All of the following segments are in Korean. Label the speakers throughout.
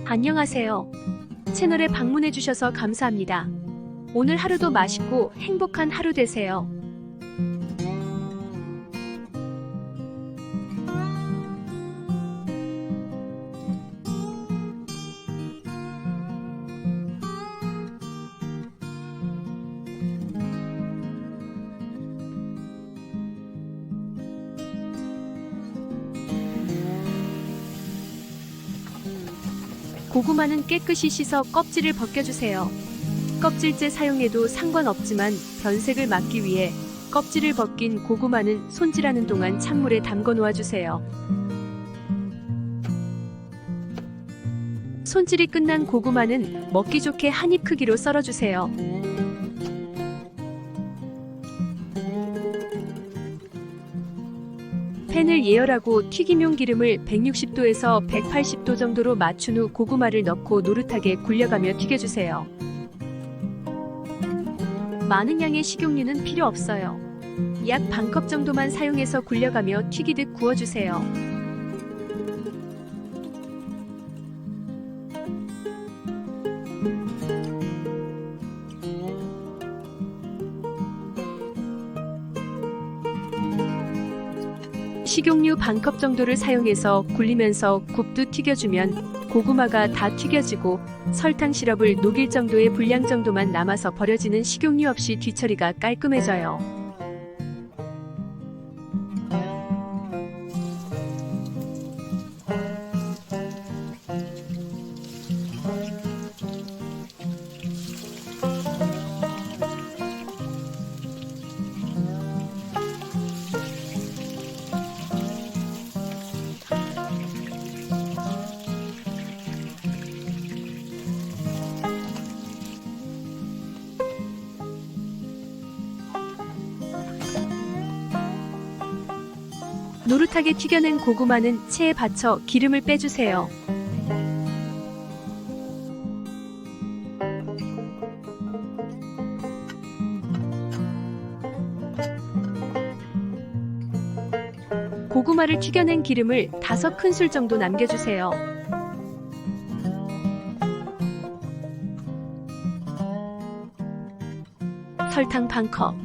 Speaker 1: 안녕하세요. 채널에 방문해주셔서 감사합니다. 오늘 하루도 맛있고 행복한 하루 되세요. 고구마는 깨끗이 씻어 껍질을 벗겨주세요. 껍질째 사용해도 상관없지만 변색을 막기 위해 껍질을 벗긴 고구마는 손질하는 동안 찬물에 담궈 놓아주세요. 손질이 끝난 고구마는 먹기 좋게 한 입 크기로 썰어주세요. 팬을 예열하고 튀김용 기름을 160도에서 180도 정도로 맞춘 후 고구마를 넣고 노릇하게 굴려가며 튀겨주세요. 많은 양의 식용유는 필요 없어요. 약 반컵 정도만 사용해서 굴려가며 튀기듯 구워주세요. 식용유 반컵 정도를 사용해서 굴리면서 굽듯 튀겨주면 고구마가 다 튀겨지고 설탕 시럽을 녹일 정도의 분량 정도만 남아서 버려지는 식용유 없이 뒤처리가 깔끔해져요. 노릇하게 튀겨낸 고구마는 체에 받쳐 기름을 빼주세요. 고구마를 튀겨낸 기름을 5큰술 정도 남겨주세요. 설탕 반컵,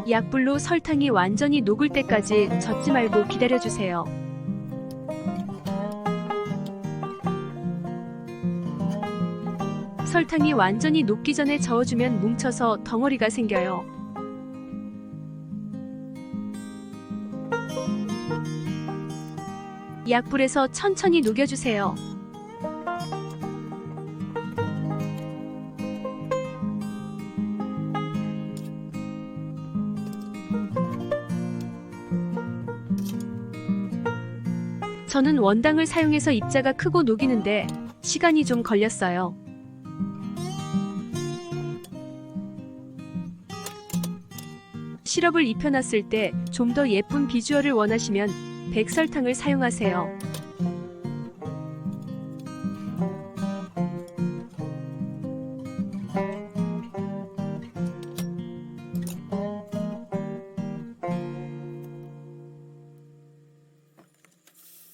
Speaker 1: 약불로 설탕이 완전히 녹을 때까지 젓지 말고 기다려주세요. 설탕이 완전히 녹기 전에 저어주면 뭉쳐서 덩어리가 생겨요. 약불에서 천천히 녹여주세요. 저는 원당을 사용해서 입자가 크고 녹이는데 시간이 좀 걸렸어요. 시럽을 입혀놨을 때 좀 더 예쁜 비주얼을 원하시면 백설탕을 사용하세요.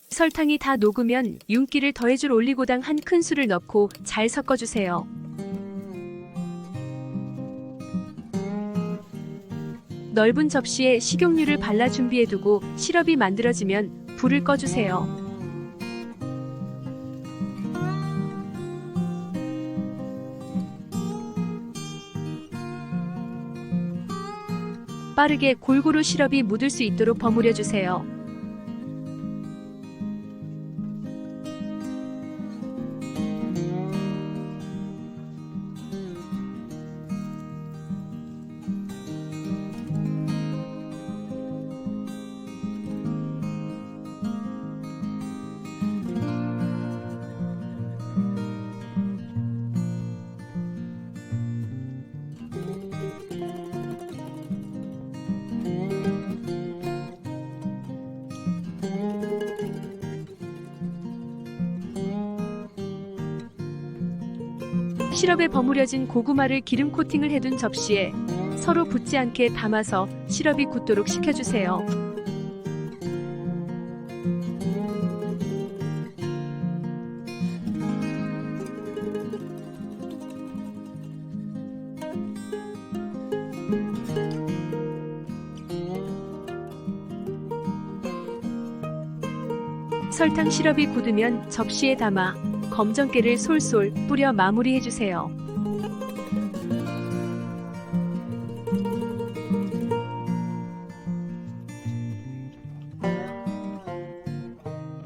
Speaker 1: 설탕이 다 녹으면 윤기를 더해줄 올리고당 1큰술을 넣고 잘 섞어주세요. 넓은 접시에 식용유를 발라 준비해두고 시럽이 만들어지면 불을 꺼주세요. 빠르게 골고루 시럽이 묻을 수 있도록 버무려주세요. 시럽에 버무려진 고구마를 기름 코팅을 해둔 접시에 서로 붙지 않게 담아서 시럽이 굳도록 식혀주세요. 설탕 시럽이 굳으면 접시에 담아 검정깨를 솔솔 뿌려 마무리해주세요.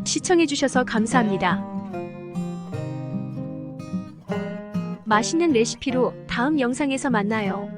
Speaker 1: 시청해주셔서 감사합니다. 맛있는 레시피로 다음 영상에서 만나요.